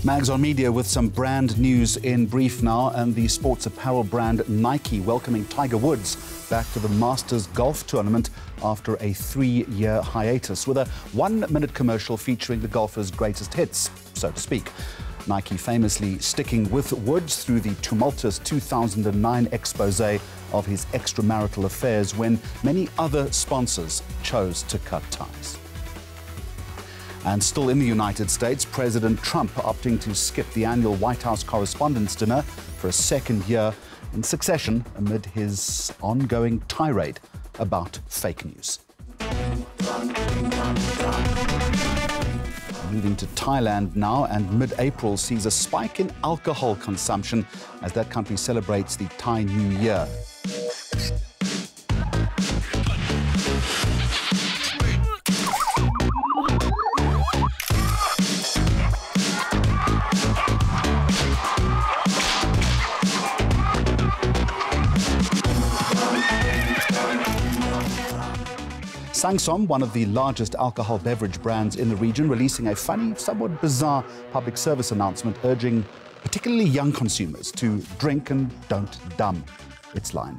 Mags on Media with some brand news in brief now, and the sports apparel brand Nike welcoming Tiger Woods back to the Masters Golf Tournament after a 3-year hiatus with a 1-minute commercial featuring the golfer's greatest hits, so to speak. Nike famously sticking with Woods through the tumultuous 2009 expose of his extramarital affairs when many other sponsors chose to cut ties. And still in the United States, President Trump opting to skip the annual White House Correspondents' Dinner for a second year in succession amid his ongoing tirade about fake news. Moving to Thailand now, and mid-April sees a spike in alcohol consumption as that country celebrates the Thai New Year. Sangsom, one of the largest alcohol beverage brands in the region, releasing a funny, somewhat bizarre public service announcement urging particularly young consumers to drink and don't dumb. Its line.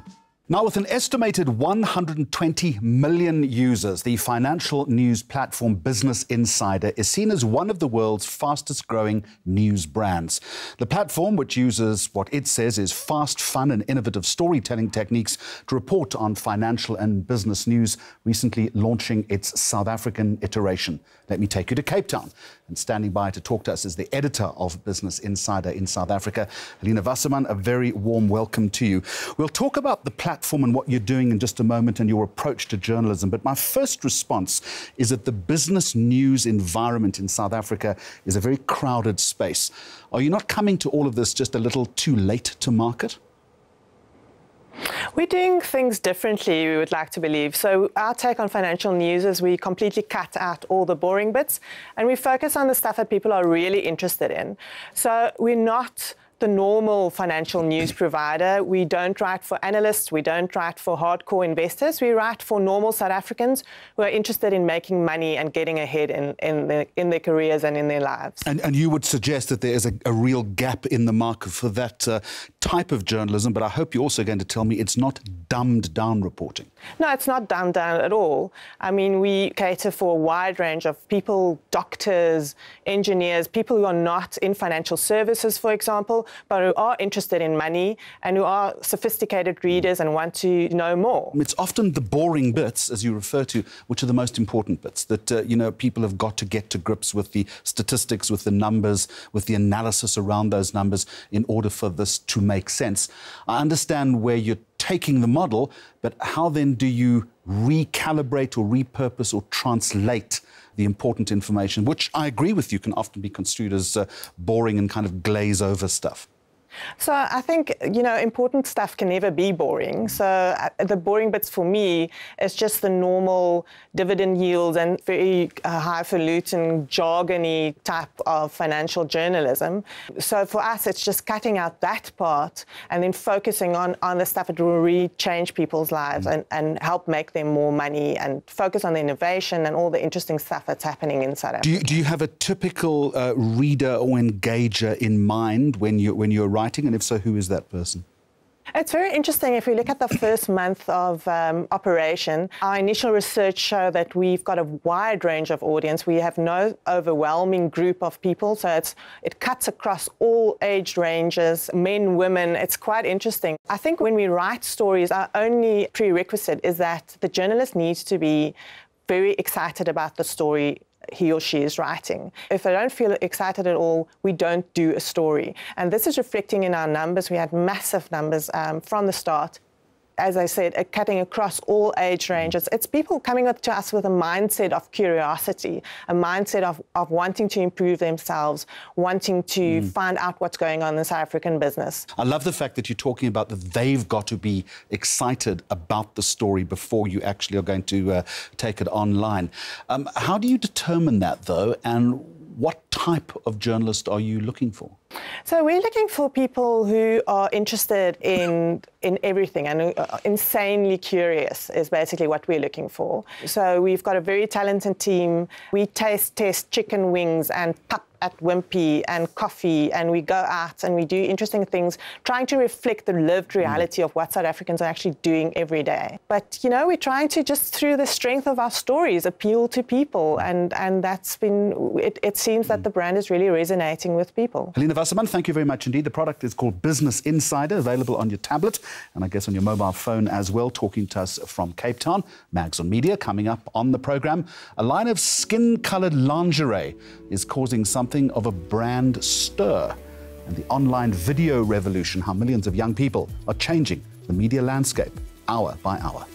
Now, with an estimated 120 million users, the financial news platform Business Insider is seen as one of the world's fastest-growing news brands. The platform, which uses what it says is fast, fun and innovative storytelling techniques to report on financial and business news, recently launching its South African iteration. Let me take you to Cape Town. And standing by to talk to us is the editor of Business Insider in South Africa, Helena Wasserman. A very warm welcome to you. We'll talk about the platform and what you're doing in just a moment and your approach to journalism. But my first response is that the business news environment in South Africa is a very crowded space. Are you not coming to all of this just a little too late to market? We're doing things differently, we would like to believe. So our take on financial news is we completely cut out all the boring bits and we focus on the stuff that people are really interested in. So we're not the normal financial news provider. We don't write for analysts, we don't write for hardcore investors, we write for normal South Africans who are interested in making money and getting ahead in their careers and in their lives. And you would suggest that there is a real gap in the market for that type of journalism, but I hope you're also going to tell me it's not dumbed down reporting. No, it's not dumbed down at all. I mean, we cater for a wide range of people, doctors, engineers, people who are not in financial services, for example, but who are interested in money and who are sophisticated readers and want to know more. It's often the boring bits, as you refer to, which are the most important bits, that, people have got to get to grips with the statistics, with the numbers, with the analysis around those numbers in order for this to make sense. I understand where you're taking the model, but how then do you recalibrate or repurpose or translate the important information, which I agree with you can often be construed as boring and kind of glaze over stuff? So I think, important stuff can never be boring. So the boring bits for me is just the normal dividend yields and very highfalutin, jargony type of financial journalism. So for us, it's just cutting out that part and then focusing on the stuff that will really change people's lives and help make them more money and focus on the innovation and all the interesting stuff that's happening in South Africa. Do you have a typical reader or engager in mind when you're writing? And if so, who is that person? It's very interesting. If we look at the first month of operation, our initial research showed that we've got a wide range of audience. We have no overwhelming group of people, so it cuts across all age ranges, men, women. It's quite interesting. I think when we write stories, our only prerequisite is that the journalist needs to be very excited about the story he or she is writing. If they don't feel excited at all, we don't do a story. And this is reflecting in our numbers. We had massive numbers from the start. As I said, cutting across all age ranges. It's people coming up to us with a mindset of curiosity, a mindset of wanting to improve themselves, wanting to find out what's going on in South African business. I love the fact that you're talking about that they've got to be excited about the story before you actually are going to take it online. How do you determine that, though, and what type of journalist are you looking for? So we're looking for people who are interested in everything and insanely curious is basically what we're looking for. So we've got a very talented team. We taste test chicken wings and pup at Wimpy and coffee, and we go out and we do interesting things, trying to reflect the lived reality of what South Africans are actually doing every day. But, you know, we're trying to just, through the strength of our stories, appeal to people, and that's been, it seems that the brand is really resonating with people. Helena Wasserman, thank you very much indeed. The product is called Business Insider, available on your tablet and I guess on your mobile phone as well, talking to us from Cape Town. Mags on Media coming up on the programme. A line of skin-coloured lingerie is causing something of a brand stir. And the online video revolution, how millions of young people are changing the media landscape hour by hour.